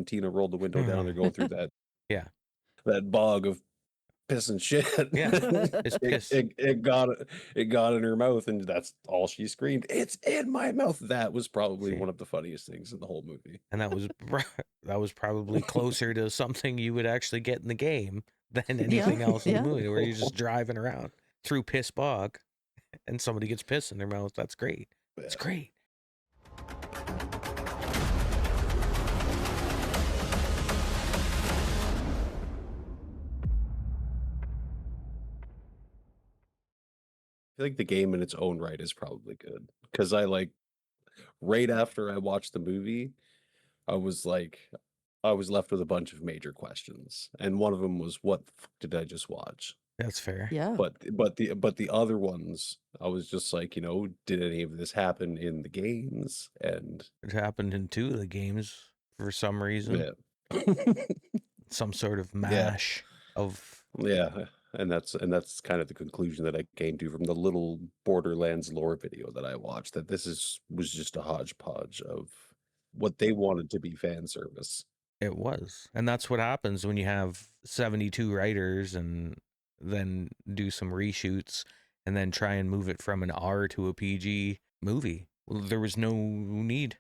Tina rolled the window down. They're going through that Yeah. that bog of piss and shit. Yeah, it's piss. It got in her mouth, and that's all she screamed. It's in my mouth. That was probably one of the funniest things in the whole movie. And that was probably closer to something you would actually get in the game than anything else in the movie, where you're just driving around through piss bog and somebody gets piss in their mouth. That's great. It's great. I feel like the game in its own right is probably good, because right after I watched the movie, I was left with a bunch of major questions, and one of them was, what the fuck did I just watch? That's fair. Yeah. But the other ones, I was just like, did any of this happen in the games? And it happened in 2 of the games for some reason. Yeah. Some sort of mash of and that's kind of the conclusion that I came to from the little Borderlands lore video that I watched, that was just a hodgepodge of what they wanted to be fan service. It was. And that's what happens when you have 72 writers and then do some reshoots and then try and move it from an R to a PG movie. Well, there was no need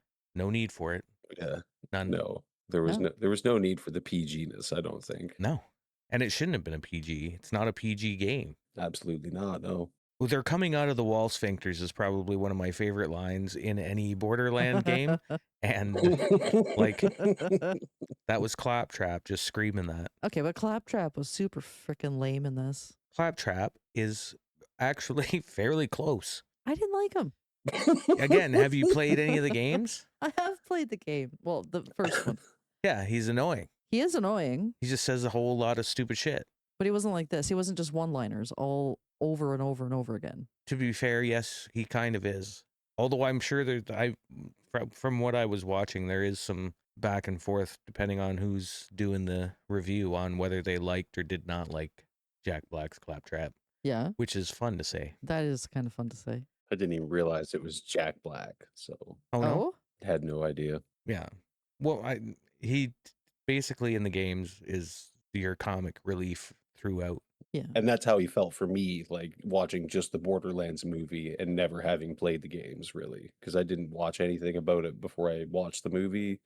for it. Yeah. None. No. There was no need for the PG-ness, I don't think. No. And it shouldn't have been a PG. It's not a PG game. Absolutely not, no. Well, they're coming out of the wall sphincters is probably one of my favorite lines in any Borderland game. And that was Claptrap just screaming that. Okay, but Claptrap was super freaking lame in this. Claptrap is actually fairly close. I didn't like him. Again, have you played any of the games? I have played the game. Well, the first one. Yeah, he's annoying. He is annoying. He just says a whole lot of stupid shit. But he wasn't like this. He wasn't just one-liners all over and over and over again. To be fair, yes, he kind of is. Although I'm sure from what I was watching, there is some back and forth depending on who's doing the review on whether they liked or did not like Jack Black's Claptrap. Yeah. Which is fun to say. That is kind of fun to say. I didn't even realize it was Jack Black, so no? Had no idea. Yeah. Well, he basically in the games is your comic relief throughout. Yeah. And that's how he felt for me, watching just the Borderlands movie and never having played the games, really. Because I didn't watch anything about it before I watched the movie.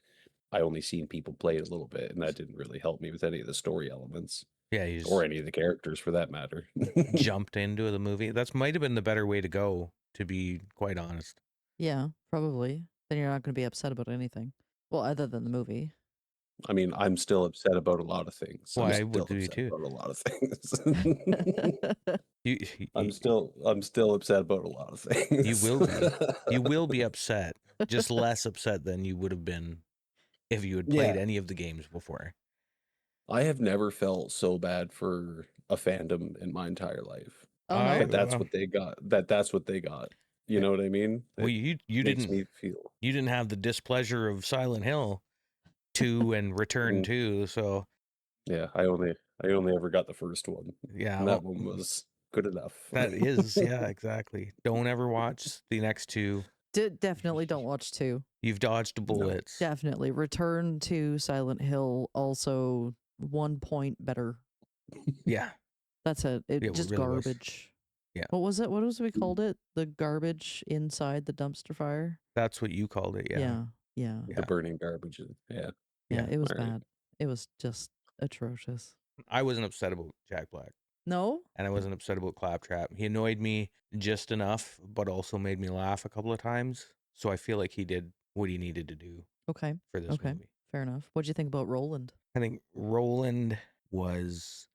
I only seen people play it a little bit, and that didn't really help me with any of the story elements. Yeah, or any of the characters, for that matter. Jumped into the movie. That might have been the better way to go, to be quite honest. Yeah, probably. Then you're not going to be upset about anything. Well, other than the movie. I mean, I'm still upset about a lot of things. Well, I would be too. About a lot of things. I'm still upset about a lot of things. You will be. You will be upset. Just less upset than you would have been if you had played any of the games before. I have never felt so bad for a fandom in my entire life. Oh, but that's what they got. That's what they got. You know what I mean? Well, you didn't have the displeasure of Silent Hill 2 and Return 2, so yeah, I only ever got the first one. Yeah, and that one was good enough. That is, yeah, exactly. Don't ever watch the next 2. Definitely don't watch 2. You've dodged bullets. No. Definitely. Return to Silent Hill, also 1 point better. Yeah. That's it. Just really garbage. Yeah. What was it? What was we called it? The garbage inside the dumpster fire? That's what you called it, yeah. Yeah. The burning garbage. Yeah. Yeah, it was bad. It was just atrocious. I wasn't upset about Jack Black. No? And I wasn't upset about Claptrap. He annoyed me just enough, but also made me laugh a couple of times. So I feel like he did what he needed to do. Okay. For this movie. Fair enough. What'd you think about Roland? I think Roland was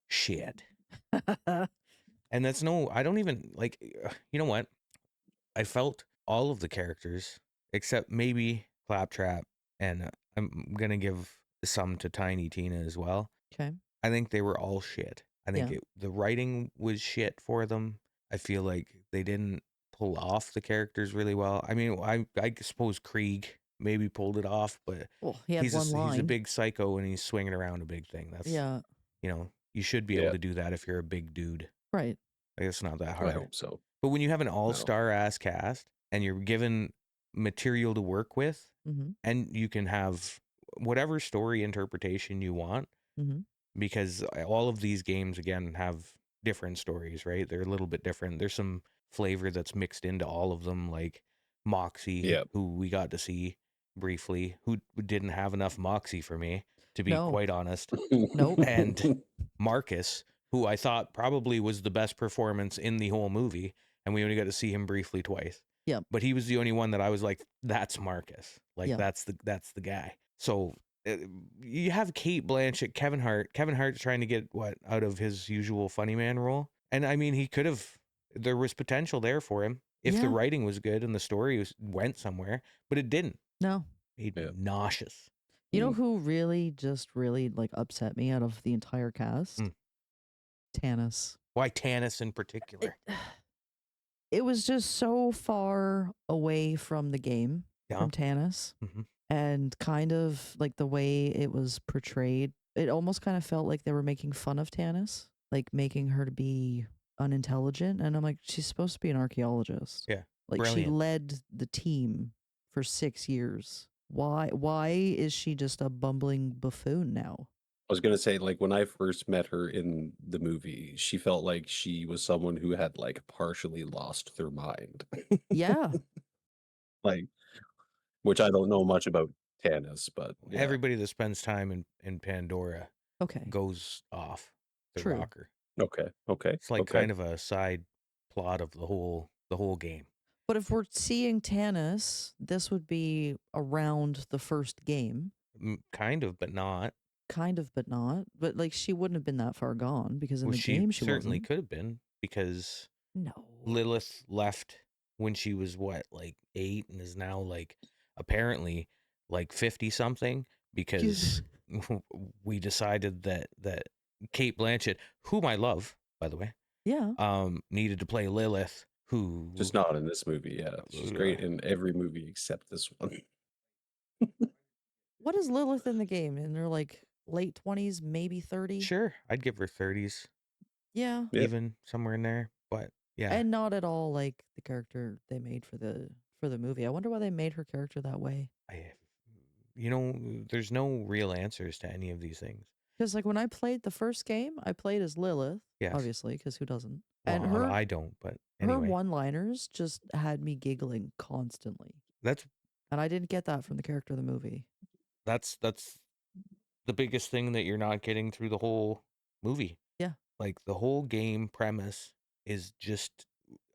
shit. And that's I don't even, you know what? I felt all of the characters, except maybe Claptrap, and I'm going to give some to Tiny Tina as well. Okay. I think they were all shit. I think the writing was shit for them. I feel like they didn't pull off the characters really well. I mean, I suppose Krieg maybe pulled it off, but he's a big psycho and he's swinging around a big thing. That's, you should be able to do that if you're a big dude. Right. I guess it's not that hard. I hope so. But when you have an all-star ass cast and you're given material to work with, and you can have whatever story interpretation you want, Mhm. because all of these games again have different stories, right? They're a little bit different. There's some flavor that's mixed into all of them, like Moxie, Yeah. who we got to see briefly, who didn't have enough Moxie for me, to be No. quite honest. Nope. And Marcus, who I thought probably was the best performance in the whole movie, and we only got to see him briefly twice. Yep. But he was the only one that I was like, that's Marcus. Like Yeah. that's the guy. So you have Kate Blanchett, Kevin Hart. Kevin Hart's trying to get what out of his usual funny man role. And I mean, he could have, there was potential there for him if the Yeah. writing was good and the story went somewhere, but it didn't. No. Made me Yeah. nauseous. You know who really like upset me out of the entire cast? Tannis. Why Tannis in particular? It was just so far away from the game, from Tannis, and kind of like the way it was portrayed. It almost kind of felt like they were making fun of Tannis, like making her to be unintelligent. And I'm like, she's supposed to be an archaeologist. Yeah. Like Brilliant. she led the team for 6 years. Why is she just a bumbling buffoon now? I was gonna say, like, when I first met her in the movie, she felt like she was someone who had like partially lost their mind. Yeah. Like, which I don't know much about Tannis, but yeah. Everybody that spends time in Pandora Okay. goes off the True. rocker. Okay. It's like kind of a side plot of the whole game. But if we're seeing Tannis, this would be around the first game. Kind of, but not. Kind of, but not. But like she wouldn't have been that far gone because in Well, the game she certainly wasn't. could have been, because No. Lilith left when she was what, like 8, and is now like apparently like 50 something, because we decided that Kate Blanchett, whom I love, by the way, Yeah. needed to play Lilith, who just not in this movie. Yeah, she's great in every movie except this one. What is Lilith in the game? In her like late 20s, maybe 30? Sure, I'd give her 30s, Yeah. Yep. even somewhere in there. But yeah, And not at all like the character they made for the movie. I wonder why they made her character that way. there's no real answers to any of these things. Because like when I played the first game, I played as Lilith, Yes. obviously, because who doesn't? Well, And I don't, but her anyway, one-liners just had me giggling constantly. And I didn't get that from the character of the movie. That's the biggest thing that you're not getting through the whole movie. Yeah. Like the whole game premise is just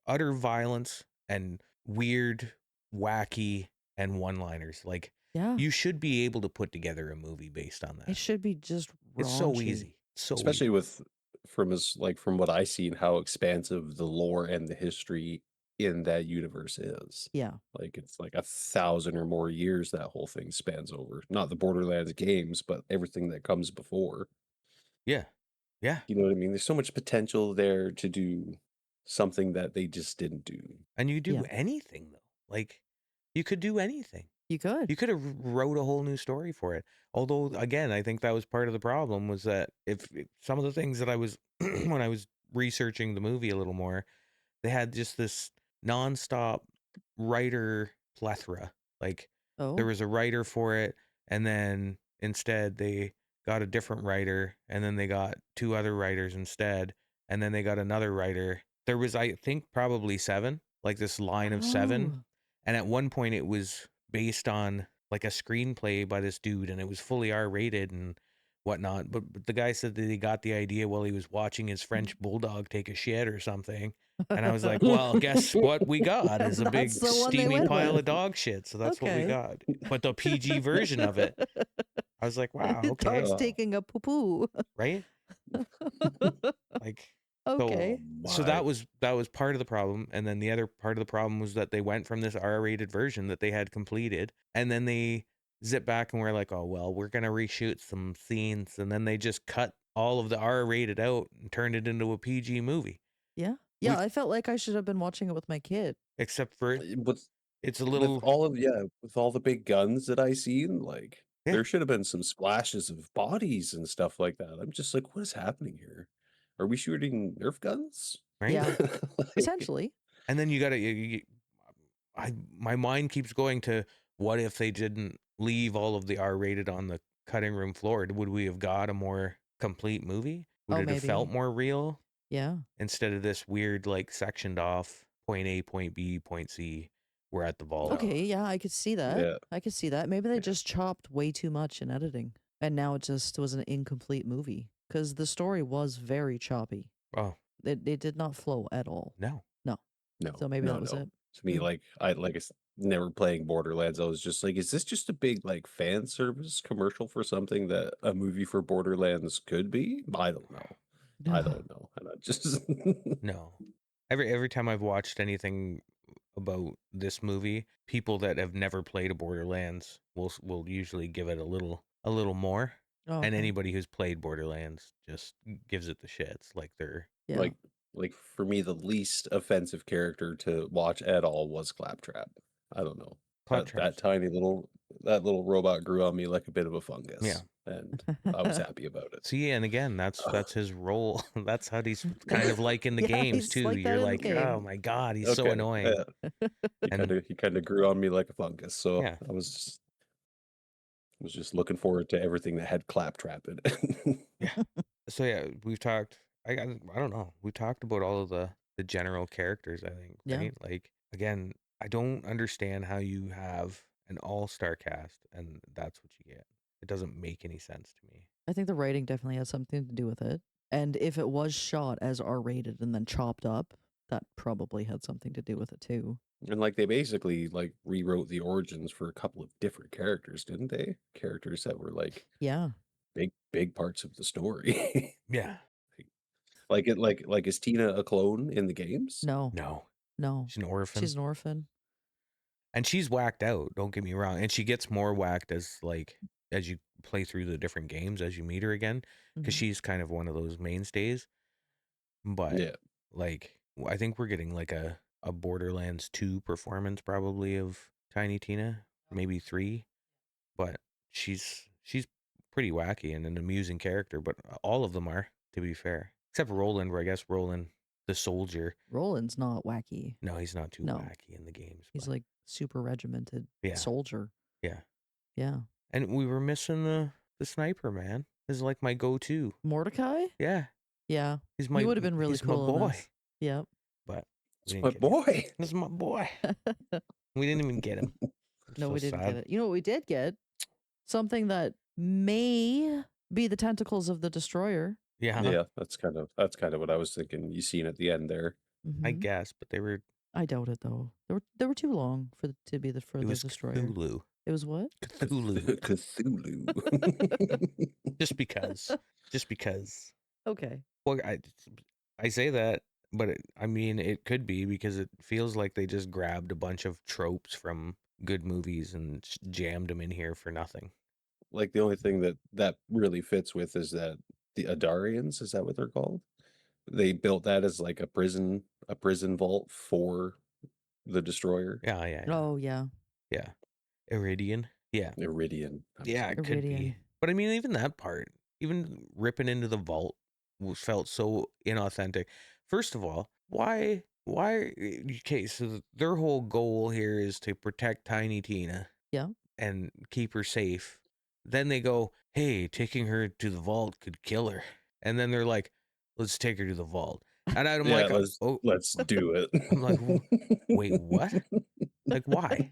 utter violence and weird, wacky, and one-liners. Like, Yeah. you should be able to put together a movie based on It that. should be just raunchy. It's so easy. So Especially easy. from what I see and how expansive the lore and the history in that universe is. Yeah. Like it's like 1,000 or more years that whole thing spans over. Not the Borderlands games, but everything that comes before. Yeah. Yeah. You know what I mean? There's so much potential there to do something that they just didn't do. And you do Yeah. anything, though. Like, you could do anything. You could. You could have wrote a whole new story for it. Although, again, I think that was part of the problem, was that if some of the things that I was, when I was researching the movie a little more, they had just this nonstop writer plethora. Like, there Oh. was a writer for it, and then instead they got a different writer, and then they got 2 other writers instead, and then they got another writer. There was, I think, probably 7, like this line of 7. Oh. And at one point it was based on like a screenplay by this dude, and it was fully R-rated and whatnot. But the guy said that he got the idea while he was watching his French bulldog take a shit or something. And I was like, well, guess what we got is a big That's the one they steamy went pile with. of dog shit. So that's what we Okay. got. But the PG version of it, I was like, wow, okay, Dog's taking a poo-poo. right? Like, Okay. so that was part of the problem. And then the other part of the problem was that they went from this R-rated version that they had completed, and then they zip back and were like, oh, well, we're going to reshoot some scenes. And then they just cut all of the R-rated out and turned it into a PG movie. Yeah. Yeah, I felt like I should have been watching it with my kid. Except for With it's a little... with all the big guns that I seen, like Yeah. there should have been some splashes of bodies and stuff like that. I'm just like, what is happening here? Are we shooting Nerf guns? Right? Yeah. Like, Essentially. And then you got to... my mind keeps going to, what if they didn't leave all of the R-rated on the cutting room floor, would we have got a more complete movie? Would Oh, it have felt maybe. more real Yeah. instead of this weird, like, sectioned off point A, point B, point C? We're at the vault. No. Okay, yeah, I could see that. Yeah. I could see that. Maybe they Yeah. just chopped way too much in editing, and now it just was an incomplete movie because the story was very choppy. Oh, It did not flow at all. no. No. No. So maybe no, that was no. it. To me, Hmm. like never playing Borderlands, I was just like, is this just a big like fan service commercial for something that a movie for Borderlands could be? I don't know. I don't know. And I just No. Every time I've watched anything about this movie, people that have never played a Borderlands will usually give it a little more. Oh, And okay. anybody who's played Borderlands just gives it the shits. Like they're Yeah. like for me, the least offensive character to watch at all was Claptrap. I don't know. That Claptrap's. tiny little robot grew on me like a bit of a fungus. Yeah. And I was happy about it. See, and again, that's his role. That's how he's kind of like in the Yeah, games he's too. like that You're in the like, game. oh my god, he's so Okay, annoying. yeah. He kind of grew on me like a fungus. So Yeah. I was just looking forward to everything that had Claptrap in it. Yeah. So yeah, we've talked. I don't know. We talked about all of the general characters. I think, Yeah. right? Like again, I don't understand how you have an all-star cast and that's what you get. It doesn't make any sense to me. I think the writing definitely has something to do with it. And if it was shot as R-rated and then chopped up, that probably had something to do with it too. And like they basically like rewrote the origins for a couple of different characters, didn't they? Characters that were like Yeah. big parts of the story. Yeah. Like is Tina a clone in the games? No. No. She's an orphan. She's an orphan. And she's whacked out, don't get me wrong. And she gets more whacked as you play through the different games, as you meet her again, because Mhm. she's kind of one of those mainstays. But Yeah. like, I think we're getting like a Borderlands 2 performance probably of Tiny Tina, maybe 3. But she's pretty wacky and an amusing character, but all of them are, to be fair. Except Roland, where I guess Roland, the soldier. Roland's not wacky. No, he's not too No. wacky in the games. He's but like super regimented Yeah. soldier. Yeah. Yeah. And we were missing the sniper, man. This is like my go-to. Mordecai? Yeah. Yeah. He's my He would have been really he's cool my in boy. this. Yep. But It's we my didn't get him. boy. This is my boy. We didn't even get him. No, So we didn't sad. get it. You know what we did get? Something that may be the tentacles of the destroyer. Yeah, Yeah, that's kind of what I was thinking. You seen at the end there. I Mhm. guess, but they were. I doubt it though. They were too long for to be the It was destroyer. Cthulhu. It was what? Cthulhu. Cthulhu. Just because. Okay. Well, I say that, but I mean it could be because it feels like they just grabbed a bunch of tropes from good movies and jammed them in here for nothing. Like the only thing that really fits with is that the Adarians, is that what they're called? They built that as like a prison vault for the destroyer. Yeah. Oh yeah. Yeah. Iridian. Yeah. Iridian. Yeah, it could be. Iridian. But I mean, even that part, even ripping into the vault felt so inauthentic. First of all, why, okay, so their whole goal here is to protect Tiny Tina. Yeah. And keep her safe. Then they go, hey, taking her to the vault could kill her. And then they're like, let's take her to the vault. And I'm Yeah, like, let's do it. I'm like, wait, what? Like, why?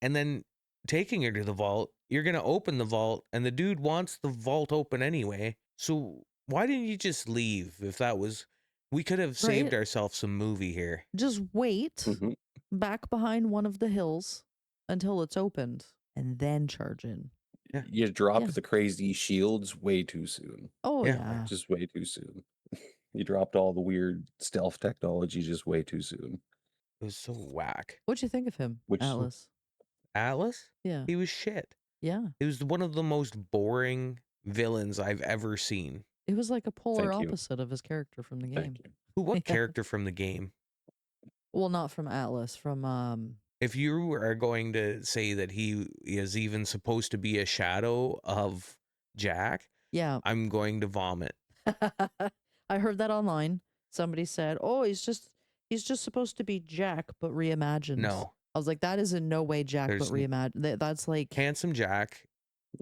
And then taking her to the vault, you're going to open the vault, and the dude wants the vault open anyway. So why didn't you just leave if that was... We could have saved Right. ourselves some movie here. Just wait Mhm. back behind one of the hills until it's opened and then charge in. Yeah. You dropped Yeah. the crazy shields way too soon. Oh Yeah. yeah. Just way too soon. You dropped all the weird stealth technology just way too soon. It was so whack. What'd you think of him, Which- Atlas? Atlas? Yeah. He was shit. Yeah. It was one of the most boring villains I've ever seen. It was like a polar Thank you. opposite of his character from the game. Thank you. What Yeah. character from the game? Well, not from Atlas, from If you are going to say that he is even supposed to be a shadow of Jack, yeah. I'm going to vomit. I heard that online. Somebody said, "Oh, he's just supposed to be Jack but reimagined." No, I was like, that is in no way Jack, There's but reimagined. That's like, Handsome Jack.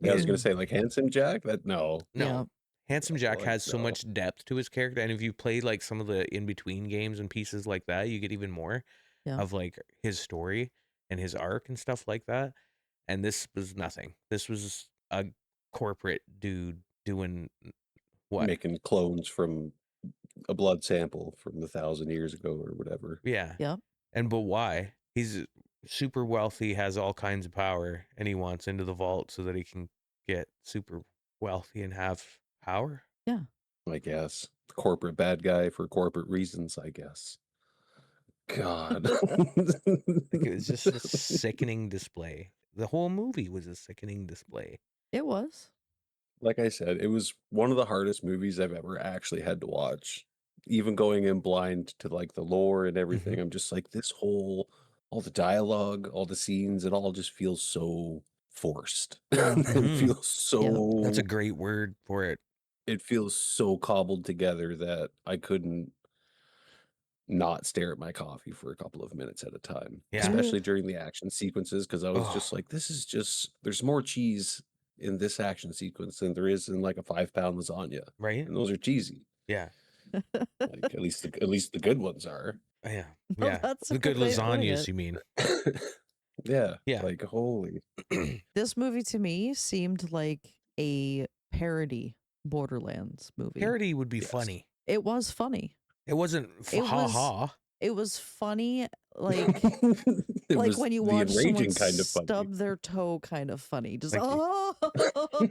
Yeah, I was gonna say like Handsome Jack. That no. yeah, Handsome Jack Like, has so no. much depth to his character, and if you play like some of the in between games and pieces like that, you get even more of like his story and his arc and stuff like that. And this was nothing. This was a corporate dude doing what? Making clones from a blood sample from 1,000 years ago or whatever. Yeah. yeah. And but why? He's super wealthy, has all kinds of power, and he wants into the vault so that he can get super wealthy and have power. Yeah. I guess corporate bad guy for corporate reasons. I guess. God. Like, it was just a sickening display. The whole movie was a sickening display. It was. Like I said, it was one of the hardest movies I've ever actually had to watch. Even going in blind to like the lore and everything, I'm just like all the dialogue, all the scenes, it all just feels so forced. It feels so. That's a great word for it. It feels so cobbled together that I couldn't not stare at my coffee for a couple of minutes at a time, Yeah. especially during the action sequences, because I was just like, this is just, there's more cheese in this action sequence than there is in like a 5-pound lasagna, Right? and those are cheesy. Yeah. Like at least the good ones are. Yeah. No, Yeah. that's a The good good way of putting lasagnas, it. you mean? Yeah. Yeah. Like holy. This movie to me seemed like a parody Borderlands movie. Parody would be Yes. funny. It was funny. It wasn't It ha was- ha. It was funny, like It like was when you the watch someone enraging kind of funny. stub their toe, kind of funny. Just Thank you.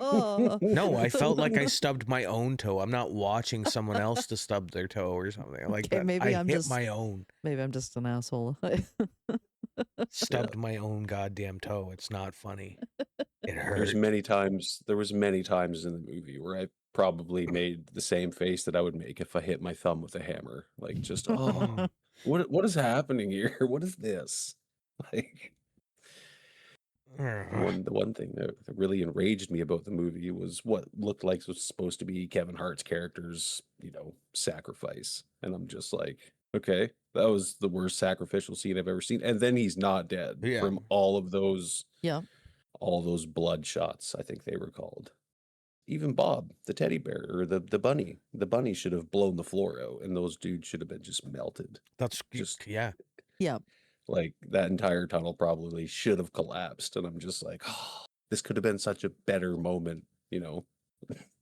oh No, I felt like I stubbed my own toe. I'm not watching someone else to stub their toe or something like Okay, that. maybe I I'm hit just- my own. Maybe I'm just an asshole. Stubbed my own goddamn toe. It's not funny. It hurt. There was many times in the movie where I probably made the same face that I would make if I hit my thumb with a hammer. Like just oh, what is happening here? What is this? Like the one thing that really enraged me about the movie was what looked like it was supposed to be Kevin Hart's character's, sacrifice. And I'm just like, okay, that was the worst sacrificial scene I've ever seen. And then he's not dead Yeah. from all of those Yeah. all those blood shots, I think they were called. Even Bob, the teddy bear, or the bunny. The bunny should have blown the floor out, and those dudes should have been just melted. That's Just yeah. Yeah. like that entire tunnel probably should have collapsed. And I'm just like, oh, this could have been such a better moment,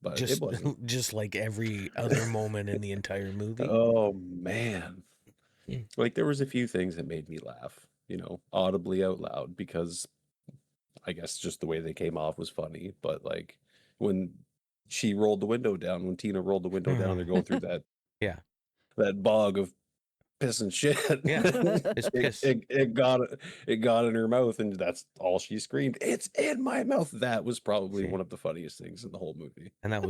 but Just it wasn't. just like every other moment in the entire movie. Oh man. Like there was a few things that made me laugh, audibly out loud, because I guess just the way they came off was funny. But like when she rolled the window down, when Tina rolled the window down, they're going through that Yeah. that bog of piss and shit. Yeah, it's piss. It got in her mouth, and that's all she screamed. It's in my mouth. That was probably See. one of the funniest things in the whole movie. And that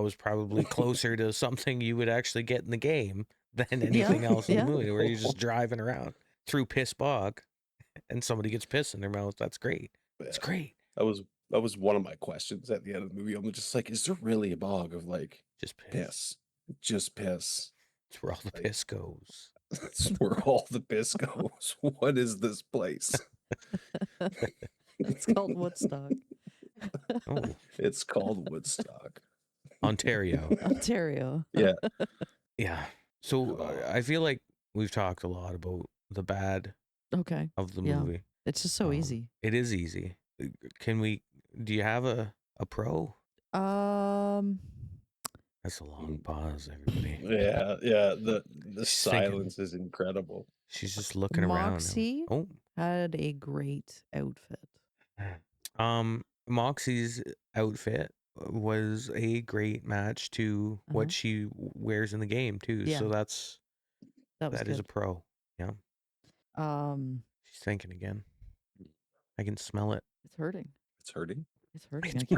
was probably closer to something you would actually get in the game than anything else in the movie, where you're just driving around through piss bog and somebody gets piss in their mouth. That's great. It's Yeah. great. That was one of my questions at the end of the movie. I'm just like, is there really a bog of like Just piss. piss? Just piss. It's where all the piss goes. That's where all the piss goes. What is this place? It's called Woodstock, Oh, It's called Woodstock. Ontario. Ontario. Yeah. Yeah. So I feel like we've talked a lot about the bad Okay. of the Yeah. movie. It's just so easy. It is easy. Do you have a pro? That's a long pause, everybody. Yeah. The She's thinking. silence is incredible. She's just looking around. Moxie Oh, had a great outfit. Moxie's outfit was a great match to what she wears in the game too. Yeah. So That was that is a good. pro. Yeah. She's thinking again. I can smell it. It's hurting. It's hurting. It's hurting. It's I can't.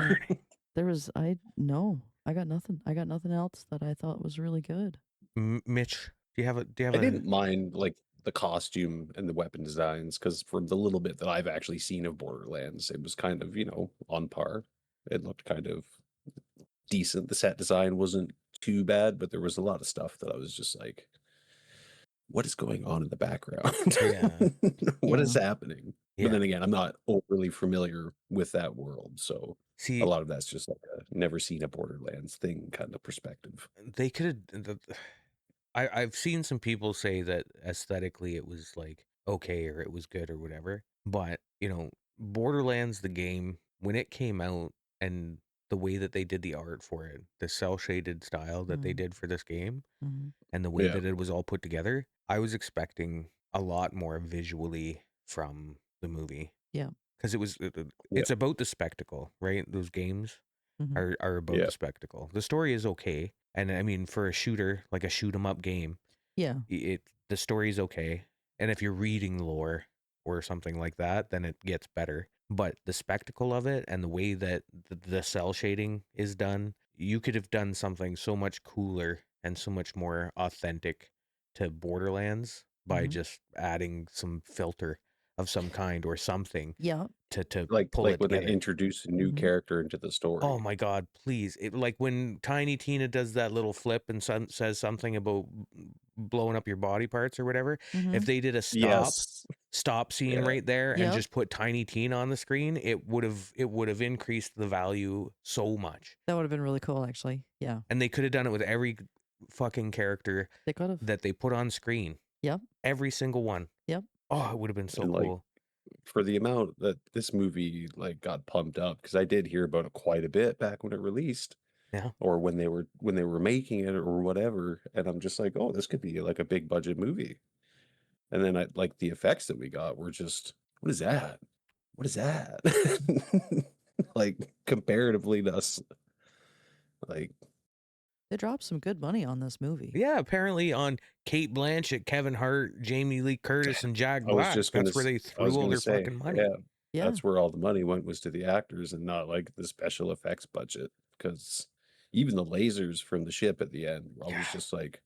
burning. I got nothing. I got nothing else that I thought was really good. Mitch, do you have I didn't mind like the costume and the weapon designs, because from the little bit that I've actually seen of Borderlands, it was kind of, on par. It looked kind of decent. The set design wasn't too bad, but there was a lot of stuff that I was just like, what is going on in the background? Yeah. What is Yeah. happening? But Yeah. then again, I'm not overly familiar with that world, so a See, lot of that's just like a never seen a Borderlands thing kind of perspective. they could have. I've seen some people say that aesthetically it was like okay or it was good or whatever. But, Borderlands, the game, when it came out and the way that they did the art for it, the cell shaded style that they did for this game, Mhm. and the way Yeah. that it was all put together, I was expecting a lot more visually from the movie. Yeah. Because Yeah. it's about the spectacle, right? Those games Mhm. are about Yeah. the spectacle. The story is okay. And I mean, for a shooter, like a shoot 'em up game, Yeah. the story is okay. And if you're reading lore or something like that, then it gets better. But the spectacle of it and the way that the cell shading is done, you could have done something so much cooler and so much more authentic to Borderlands by Mhm. just adding some filter of some kind or something Yeah. to Like pull it when they together. introduce a new Mhm. character into the story. Oh my God, please. Like when Tiny Tina does that little flip and says something about blowing up your body parts or whatever. If Mhm. they did a Yes. stop scene Yeah. right there and Yep. just put Tiny Tina on the screen, it would have increased the value so much. That would have been really cool, actually. Yeah. And they could have done it with every fucking character They could have. that they put on screen. Yep. Every single one. Yep. Oh, it would have been so And like cool. for the amount that this movie like got pumped up, because I did hear about it quite a bit back when it released. Yeah. Or when they were making it or whatever, and I'm just like, oh, this could be like a big budget movie. And then like the effects that we got were just, what is that? What is that? Like comparatively to us, like They dropped some good money on this movie. Yeah, apparently on Kate Blanchett, Kevin Hart, Jamie Lee Curtis, and Jack I was Black. just gonna, That's where they I threw was all gonna their say, fucking money. yeah, Yeah. that's where all the money went, was to the actors and not like the special effects budget. Because even the lasers from the ship at the end, I was just like,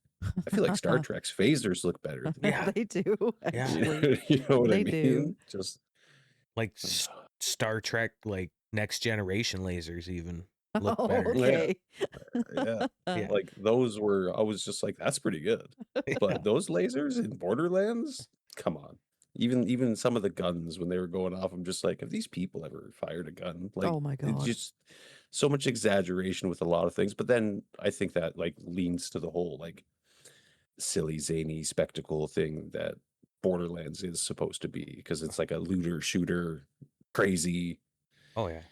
I feel like Star Trek's phasers look better than Yeah. They do, Yeah. actually. you know what I They mean? do. Just Like Star Trek, like Next Generation lasers even look Oh, better. okay. yeah, Yeah. like those were. I was just like, that's pretty good. Yeah. But those lasers in Borderlands, come on. Even some of the guns when they were going off, I'm just like, have these people ever fired a gun? Like, Oh my it's God. just so much exaggeration with a lot of things. But then I think that like leans to the whole like silly, zany spectacle thing that Borderlands is supposed to be, because it's like a looter shooter, crazy Oh yeah.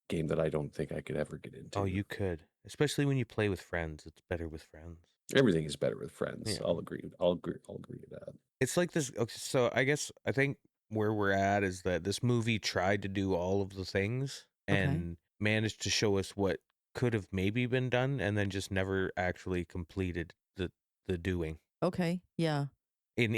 game that I don't think I could ever get into. Oh, you could, especially when you play with friends. It's better with friends. Everything is better with friends. Yeah. I'll agree. I'll agree with that. It's like this. Okay, so I think where we're at is that this movie tried to do all of the things Okay. and managed to show us what could have maybe been done, and then just never actually completed the doing. Okay. Yeah. in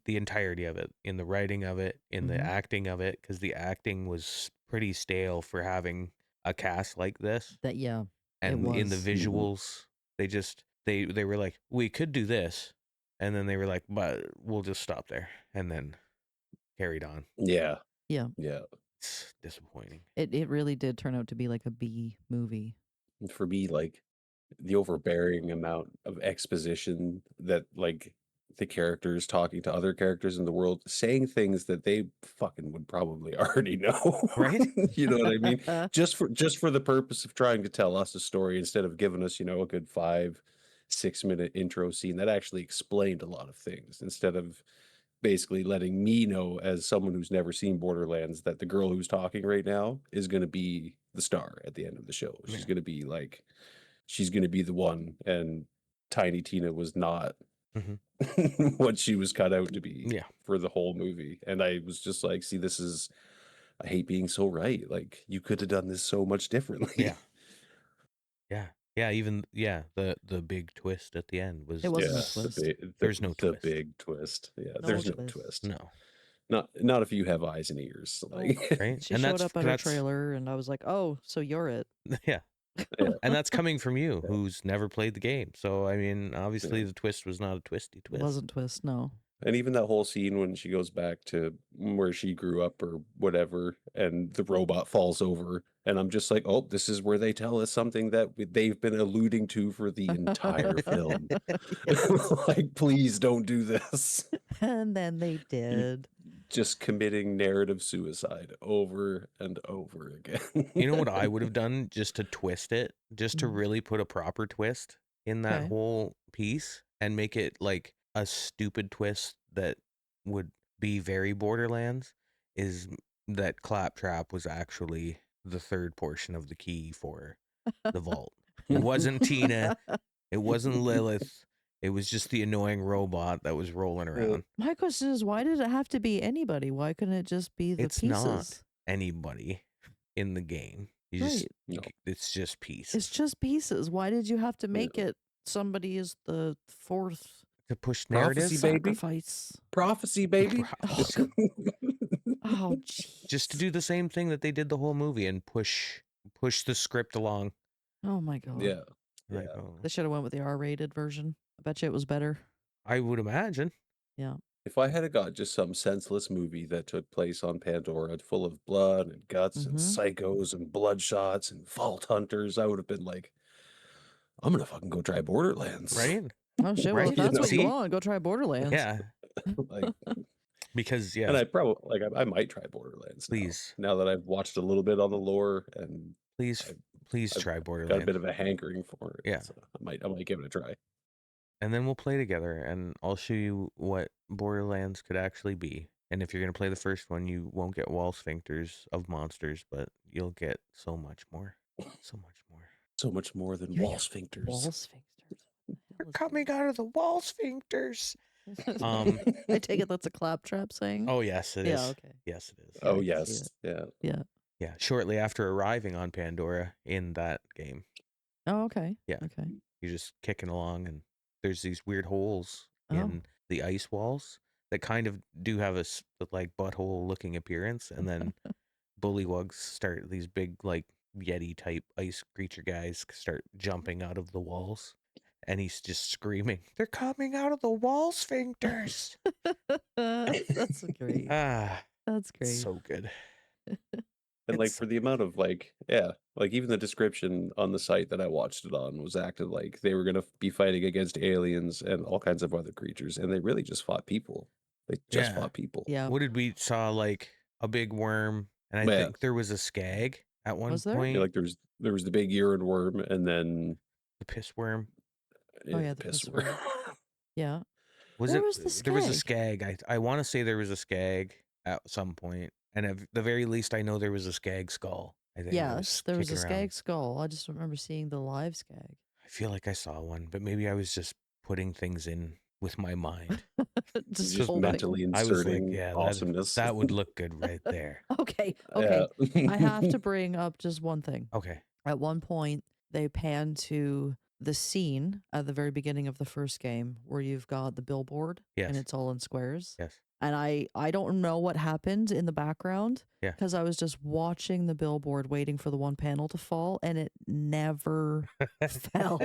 the entirety of it, in the writing of it, in the Mhm. acting of it, because the acting was pretty stale for having a cast like this. That, yeah. It And in the was. visuals, they were like, we could do this, and then they were like, but we'll just stop there, and then carried on. Yeah. Yeah. Yeah. It's disappointing. It really did turn out to be like a B movie. And for me, like the overbearing amount of exposition that like the characters talking to other characters in the world, saying things that they fucking would probably already know. Right? You know what I mean? Just for the purpose of trying to tell us a story instead of giving us, a good 5-6 minute intro scene that actually explained a lot of things, instead of basically letting me know, as someone who's never seen Borderlands, that the girl who's talking right now is going to be the star at the end of the show. She's Yeah. going to be like, she's going to be the one, and Tiny Tina was not Mhm. what she was cut out to be Yeah. for the whole movie. And I was just like, see, I hate being so right. Like, you could have done this so much differently. Yeah. Yeah. Even the big twist at the end was It wasn't a just- twist. There's no the twist. big twist. Yeah, No there's no twist. twist. No. Not if you have eyes and ears. Like, Right? She And showed that's up at her that's trailer, and I was like, "Oh, so you're it." yeah. Yeah. And that's coming from you, Yeah. who's never played the game. So I mean, obviously the twist was not a twisty It twist. wasn't twist. No. And even that whole scene when she goes back to where she grew up or whatever, and the robot falls over, and I'm just like, oh, this is where they tell us something that they've been alluding to for the entire film. Like, please don't do this. And then they You're did. just committing narrative suicide over and over again. You know what I would have done just to twist it, just to Mhm. really put a proper twist in that Okay. whole piece and make it like a stupid twist that would be very Borderlands, is that Claptrap was actually the third portion of the key for the vault. It wasn't Tina. It wasn't Lilith. It was just the annoying robot that was rolling around. My question is, why did it have to be anybody? Why couldn't it just be the It's pieces? not anybody in the game. You just, Right. No. it's just pieces. It's just pieces. Why did you have to make it somebody is the fourth To push narrative. Prophecy, baby. sacrifice? Prophecy, baby. Oh, Oh, jeez. Just to do the same thing that they did the whole movie and push the script along. Oh my god. Yeah. Like, Yeah. oh, They should have went with the R-rated version. I bet you it was better. I would imagine. If I had got just some senseless movie that took place on Pandora, full of blood and guts and psychos and bloodshots and vault hunters, I would have been like, I'm gonna fucking go try Borderlands. Right? Oh shit. Well, Right, if that's what you see? want, go try Borderlands. Yeah. Like, Because and I probably I might try Borderlands. Please. Now that I've watched a little bit on the lore and please I've try got a Borderlands. bit of a hankering for it. Yeah. So I might give it a try. And then we'll play together and I'll show you what Borderlands could actually be. And if you're going to play the first one, you won't get wall sphincters of monsters, but you'll get so much more. So much more. So much more than You wall get sphincters. Wall sphincters. They're coming out of the wall sphincters. I take it that's a Claptrap saying. Oh, yes, it is. yeah. Okay. Yes, it is. Yeah, I Oh can see yes. Yeah. Yeah, shortly after arriving on Pandora in that game. Oh, okay. Yeah. Okay. You're just kicking along and there's these weird holes Oh. in the ice walls that kind of do have a like butthole looking appearance, and then bullywugs start, these big like Yeti type ice creature guys start jumping out of the walls, and he's just screaming, "They're coming out of the wall sphincters!" That's great. That's great. So good. And like It's- for the amount of like even the description on the site that I watched it on was acted like they were gonna be fighting against aliens and all kinds of other creatures, and they really just fought people. They just Yeah. fought people. Yeah. What did we saw? Like a big worm, and I Yeah. think there was a skag at one Was there? point. Yeah, like there was the big urine worm, and then the piss worm. Oh, yeah, the piss worm. Yeah. Was Where it? was the There was a skag? skag. I want to say there was a skag at some point, and at the very least, I know there was a skag skull. I think it Yes, there was a kicking skag around. skull. I just remember seeing the live skag. I feel like I saw one, but maybe I was just putting things in with my mind. Just just holding. mentally I was like, inserting yeah, awesomeness. that would look good right there. Okay. Okay. Yeah. I have to bring up just one thing. Okay. At one point, they pan to the scene at the very beginning of the first game where you've got the billboard Yes. and it's all in squares. Yes. And I don't know what happened in the background. Yeah. Because I was just watching the billboard waiting for the one panel to fall, and it never fell.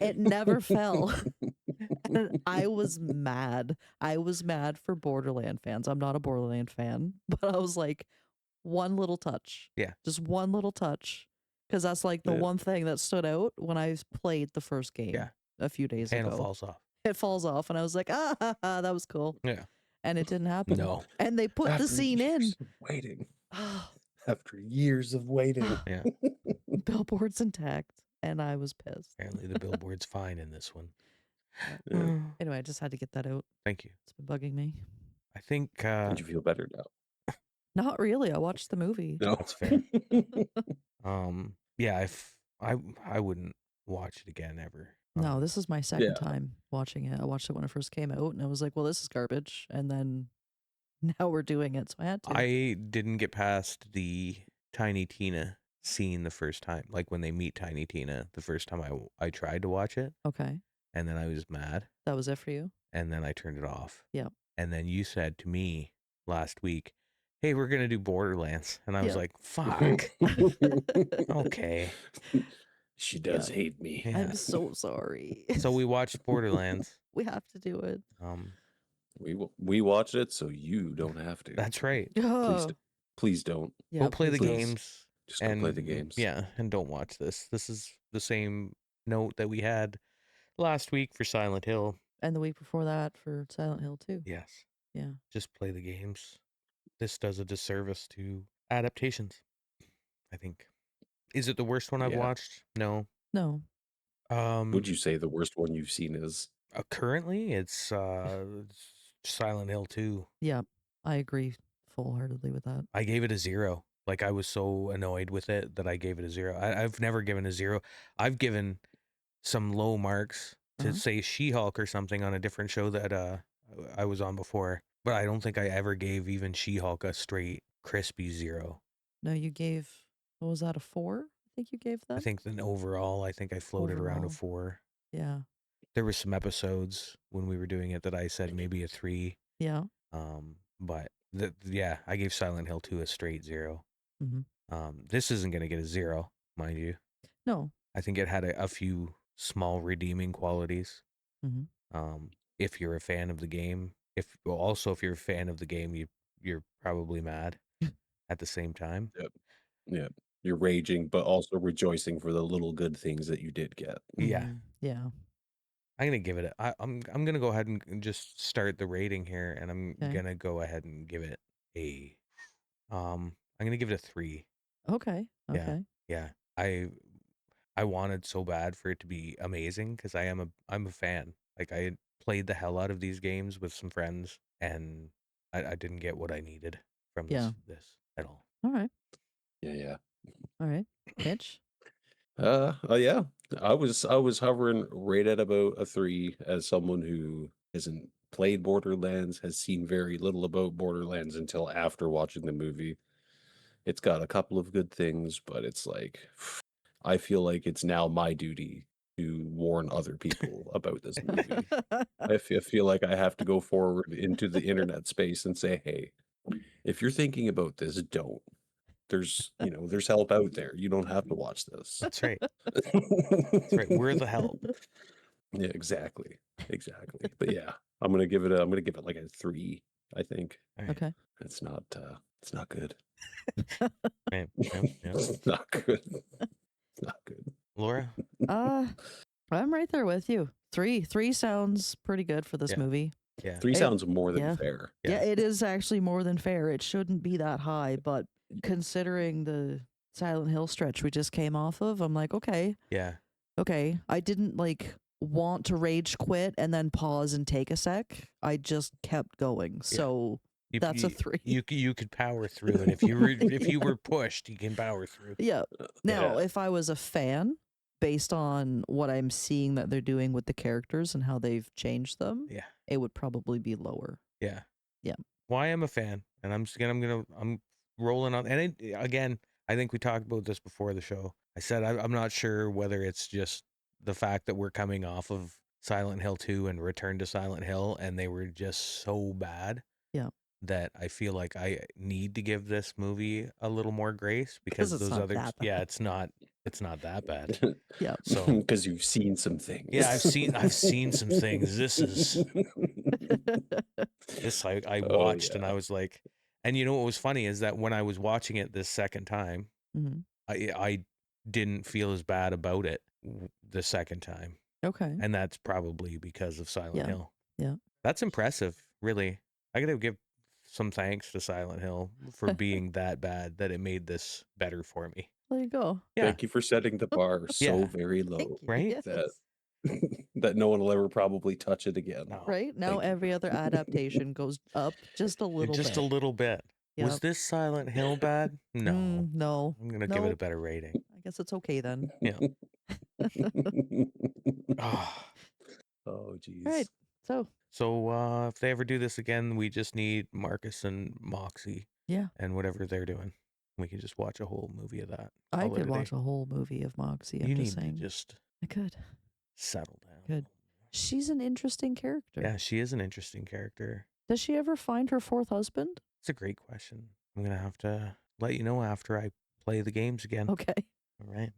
It never fell. And I was mad. I was mad for Borderland fans. I'm not a Borderland fan, but I was like, one little touch. Yeah. Just one little touch. Because that's like the Yeah. one thing that stood out when I played the first game Yeah. a few days Panel ago. falls off. It falls off, and I was like, that was cool. Yeah. And it didn't happen. No. And they put the After scene in. years of waiting. After years of waiting. Yeah. Billboard's intact, and I was pissed. Apparently the billboard's fine in this one. Yeah. Anyway, I just had to get that out. Thank you. It's been bugging me. I think Did you feel better now? Not really. I watched the movie. No. That's fair. Yeah, if I wouldn't watch it again ever. No, this is my second Yeah. time watching it. I watched it when it first came out, and I was like, well, this is garbage. And then now we're doing it, so I had to. I didn't get past the Tiny Tina scene the first time. Like when they meet Tiny Tina, the first time I tried to watch it, Okay. and then I was mad, That was it for you? and then I turned it off. Yep. And then you said to me last week, "Hey, we're gonna do Borderlands," and I was Yeah. like, "Fuck." Okay. She does hate me. Yeah. I'm so sorry. So we watched Borderlands. We have to do it. We watched it, so you don't have to. That's right. Oh, Please don't. yeah. Go play the please don't. games. Just go and play the games. Yeah, and don't watch this. This is the same note that we had last week for Silent Hill. And the week before that for Silent Hill 2. Yes. Yeah. Just play the games. This does a disservice to adaptations, I think. Is it the worst one I've Yeah. watched? No. No. Would you say the worst one you've seen is? Currently it's Silent Hill 2. Yeah, I agree full-heartedly with that. I gave it a 0. Like, I was so annoyed with it that I gave it a 0. I've never given a 0. I've given some low marks to say She-Hulk or something on a different show that I was on before, but I don't think I ever gave even She-Hulk a straight crispy 0. No, you gave, what was that, a 4? I think you gave that? I think then overall, I think I floated around a Overall. 4. Yeah. There were some episodes when we were doing it that I said maybe a 3. Yeah. But yeah, I gave Silent Hill 2 a straight 0. Mm-hmm. This isn't going to get a 0, mind you. No. I think it had a few small redeeming qualities. Mm-hmm. If you're a fan of the game, if you're a fan of the game, you're probably mad at the same time. Yeah. You're raging, but also rejoicing for the little good things that you did get. Yeah. Mhm. Yeah. I'm gonna give it I'm gonna go ahead and just start the rating here, and I'm Okay. gonna go ahead and give it I'm gonna give it a 3. Okay. Yeah. Okay. Yeah. I wanted so bad for it to be amazing because I'm a fan. Like, I played the hell out of these games with some friends, and I didn't get what I needed from Yeah. this at all. All right. Yeah. All right. Mitch? Yeah. I was hovering right at about a 3 as someone who hasn't played Borderlands, has seen very little about Borderlands until after watching the movie. It's got a couple of good things, but it's like I feel like it's now my duty to warn other people about this movie. I feel like I have to go forward into the internet space and say, hey, if you're thinking about this, don't. There's help out there. You don't have to watch this. That's right. That's right. We're the help. Yeah, exactly. But yeah, I'm gonna give it like a 3, I think. All right. Okay. It's not good. Right. Yeah. It's not good. It's not good. Laura? I'm right there with you. 3 sounds pretty good for this Yeah. movie. Yeah. 3 sounds more than yeah. fair. Yeah, it is actually more than fair. It shouldn't be that high, but considering the Silent Hill stretch we just came off of, I'm like, okay. Yeah. Okay. I didn't like want to rage quit and then pause and take a sec. I just kept going. So that's a 3. You could power through it if you were pushed. You can power through. Yeah. Now, if I was a fan, based on what I'm seeing that they're doing with the characters and how they've changed them, Yeah, it would probably be lower. Yeah. Yeah. Well, I am a fan, and I'm rolling on. And again, I think we talked about this before the show. I said I'm not sure whether it's just the fact that we're coming off of Silent Hill 2 and Return to Silent Hill, and they were just so bad. Yeah. That I feel like I need to give this movie a little more grace because it's those not others, that bad. yeah, it's not that bad. Yeah. So because you've seen some things. Yeah, I've seen some things. This I watched and I was like, and you know what was funny is that when I was watching it this second time, I didn't feel as bad about it the second time. Okay. And that's probably because of Silent Hill. Yeah. That's impressive, really. I gotta give some thanks to Silent Hill for being that bad that it made this better for me. There you go. Yeah. Thank you for setting the bar so very low. Right? Yes. That no one will ever probably touch it again. No. Right? Now every other adaptation goes up just a little bit. Just a little bit. Yep. Was this Silent Hill bad? No. No. I'm going to give it a better rating. I guess it's okay then. Yeah. Oh, geez. All right. So if they ever do this again, we just need Marcus and Moxie. Yeah. And whatever they're doing. We can just watch a whole movie of that. I could watch a whole movie of Moxie. You I'm need just saying. to just I could. settle down. Good. She's an interesting character. Yeah, she is an interesting character. Does she ever find her fourth husband? It's a great question. I'm going to have to let you know after I play the games again. Okay. All right.